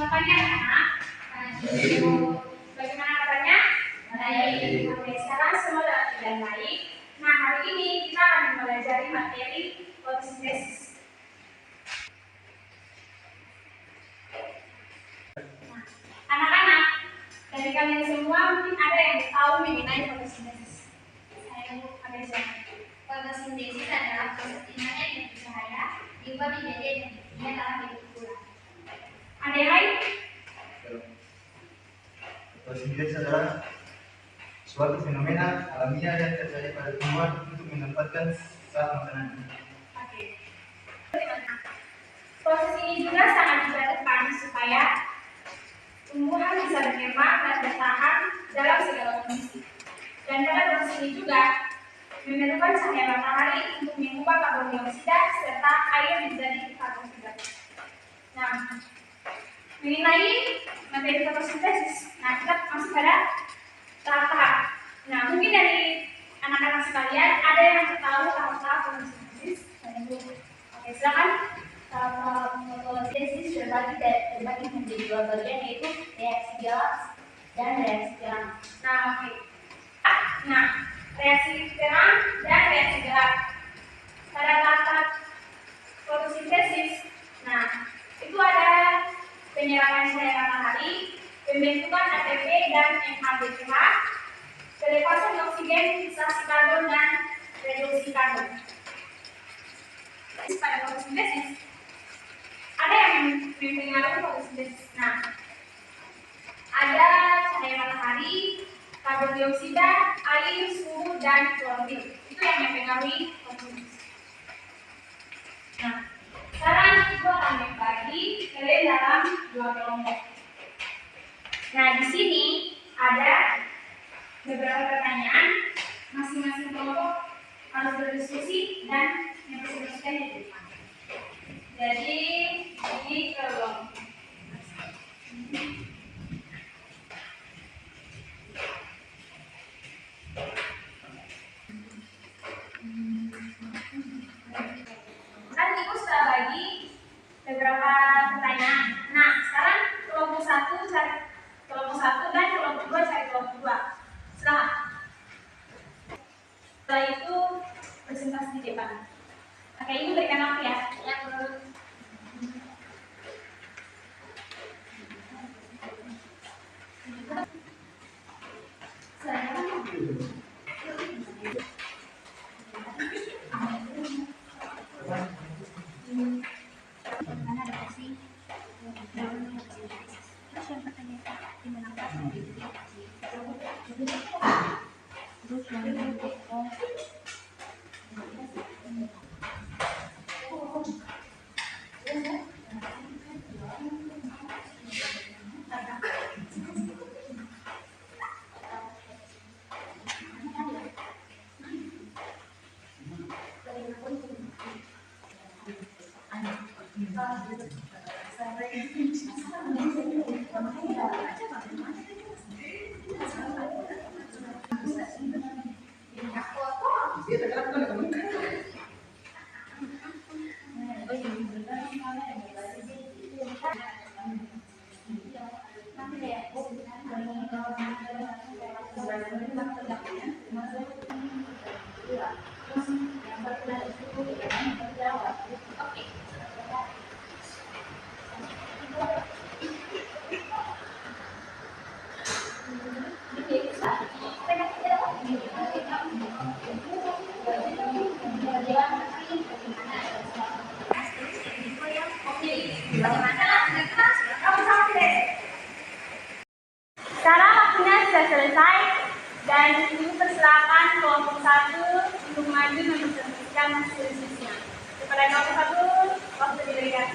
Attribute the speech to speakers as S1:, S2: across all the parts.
S1: Selamat pagi anak-anak. Bagaimana kabarnya? Baik. Oke, sekarang semua dalam keadaan baik. Nah, hari ini kita akan mempelajari materi fotosintesis. Nah, anak-anak, dari kalian semua mungkin ada yang tahu mengenai fotosintesis. Saya ada siapa? Fotosintesis adalah proses di mana energi cahaya diubah menjadi energi dalam bentuk bulan. Ada yang lain?
S2: Fotosintesis adalah suatu fenomena alamiah yang terjadi pada tumbuhan untuk mendapatkan zat makanan.
S1: Oke. Proses ini juga sangat dibutuhkan supaya tumbuhan bisa berkembang dan bertahan dalam segala kondisi. Dan pada proses ini juga memerlukan cahaya matahari untuk mengubah karbon dioksida serta air menjadi karbon hidrata. Nah, mengenai materi fotosintesis, nah kita masuk pada tahap-tahap. Nah, mungkin dari anak-anak sekalian ada yang tahu tahap-tahap fotosintesis? Oke, silakan.
S3: Tahap fotosintesis terbagi menjadi dua bagian, yaitu reaksi gas dan reaksi terang.
S1: Nah, oke. Nah, reaksi terang dan reaksi gelap. Pada tahap fotosintesis, nah itu ada penyerapan cahaya matahari, pembentukan ATP dan NADPH, pelepasan oksigen, fiksasi karbon dan reduksi karbon. Pada fotosintesis ada yang mempengaruhi fotosintesis. Nah, ada cahaya matahari, karbon dioksida, air, suhu, dan klorofil. Itu yang mempengaruhi fotosintesis. Nah, sekarang ibu akan membagi kalian dalam dua kelompok. Nah, di sini ada beberapa pertanyaan. Masing-masing kelompok harus berdiskusi dan mempresentasikan di depan. Jadi, ini kelompok. Kan ibu sudah bagi beberapa pertanyaan. Nah, sekarang kelompok satu cari kelompok satu dan kelompok dua cari kelompok dua. Setelah itu presentasi di depan. Oke, ibu berikan waktu ya. Sekarang waktunya sudah selesai dan ibu persilakan kelompok satu untuk maju mempresentasikan hasil-hasilnya. Kepada kelompok satu, waktu diberikan.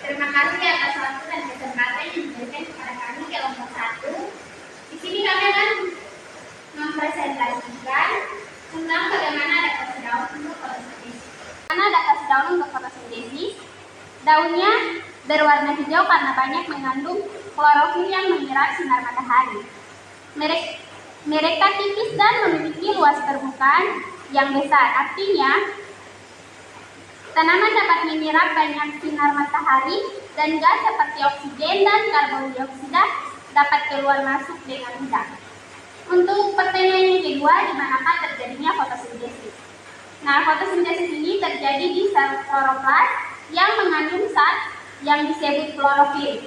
S3: Terima kasih atas waktu dan kesempatan yang diberikan kepada kami kelompok satu. Di sini kami akan mempresentasikan tentang bagaimana adaptasi daun untuk fotosintesis.
S1: Karena adaptasi daun untuk fotosintesis, daunnya berwarna hijau karena banyak mengandung klorofil yang menyerap sinar matahari. Mereka tipis dan memiliki luas permukaan yang besar, artinya
S4: Tanaman dapat menyerap banyak sinar matahari dan gas seperti oksigen dan karbon dioksida dapat keluar masuk dengan mudah. Untuk pertanyaan yang kedua, di manakah terjadinya fotosintesis? Nah, fotosintesis ini terjadi di sel kloroplas yang mengandung zat yang disebut klorofil.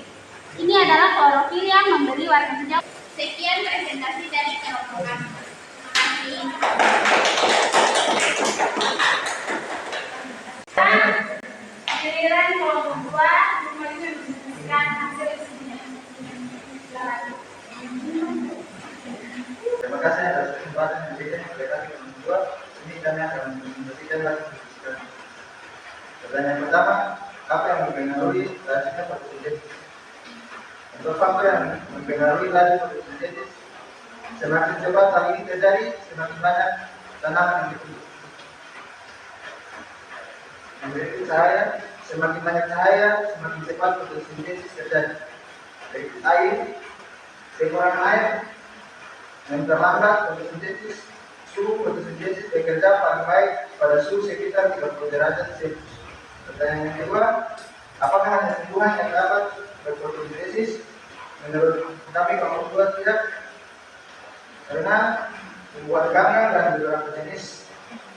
S4: Ini adalah klorofil yang memberi warna hijau. Sekian presentasi dari kelompok kami. Terima kasih.
S1: Giliran kelompok 2 kembali menunjukkan hasil ujian.
S2: Terima kasih atas kesempatan yang diberikan oleh kami kelompok 2. Ini kami akan membersihkan lagi diskusikan. Pertanyaan pertama, apa yang mempengaruhi lazimnya fotosintesis? Untuk faktor yang mempengaruhi laju fotosintesis, semakin cepat hal ini terjadi, semakin banyak tanaman yang ditumbuh. Yang berikut cahaya, semakin banyak cahaya, semakin cepat fotosintesis terjadi. Berikut air, kekurangan air, yang terlambat fotosintesis. Suhu fotosintesis bekerja paling baik pada suhu sekitar 30 derajat Celcius. Pertanyaan yang kedua, apakah hanya tumbuhan yang dapat berfotosintesis? Menurut kami kelompok 2 tidak, karena tumbuhan gangga dan beberapa jenis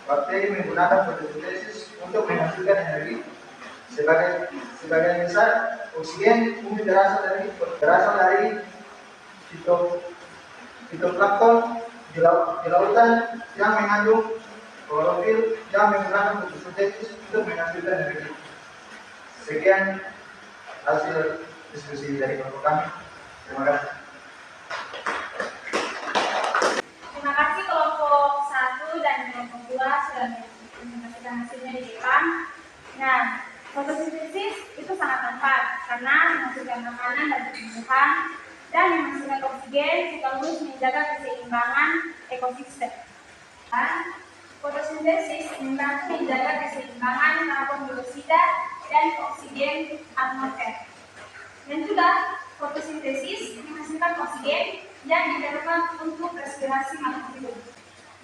S2: bakteri menggunakan fotosintesis untuk menghasilkan energi. Sebagian besar oksigen bumi berasal dari fitoplankton di lautan yang mengandung klorofil yang menggunakan fotosintesis untuk menghasilkan energi. Sekian hasil diskusi dari kelompok kami. Terima kasih.
S1: Terima kasih kelompok 1 dan kelompok 2 sudah menyampaikan hasilnya di depan. Nah, fotosintesis itu sangat manfaat karena menghasilkan makanan bagi tumbuhan dan menghasilkan oksigen sekaligus menjaga keseimbangan ekosistem. Fotosintesis membantu menjaga keseimbangan karbon dioksida dan oksigen atmosfer. Dan juga fotosintesis menghasilkan oksigen yang diperlukan untuk respirasi makhluk hidup.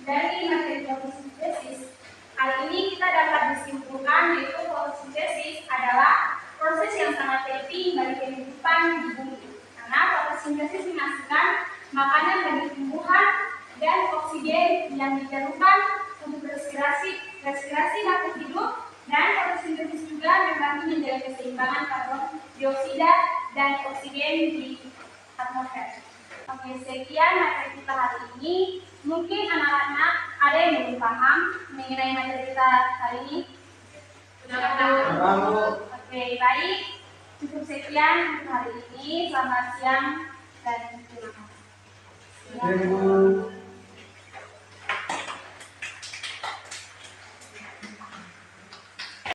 S1: Dari materi fotosintesis, hal ini kita dapat disimpulkan yaitu fotosintesis adalah proses yang sangat penting bagi kehidupan di bumi. Karena fotosintesis menghasilkan makanan bagi tumbuhan dan oksigen yang diperlukan untuk respirasi makhluk hidup, dan fotosintesis juga membantu menjaga keseimbangan karbon dioksida dan oksigen di atmosfer. Oke, sekian materi kita hari ini. Mungkin anak-anak ada yang belum paham mengenai materi kita hari ini? Sudah paham? Oke, baik. Cukup sekian untuk hari ini. Selamat siang dan terima kasih.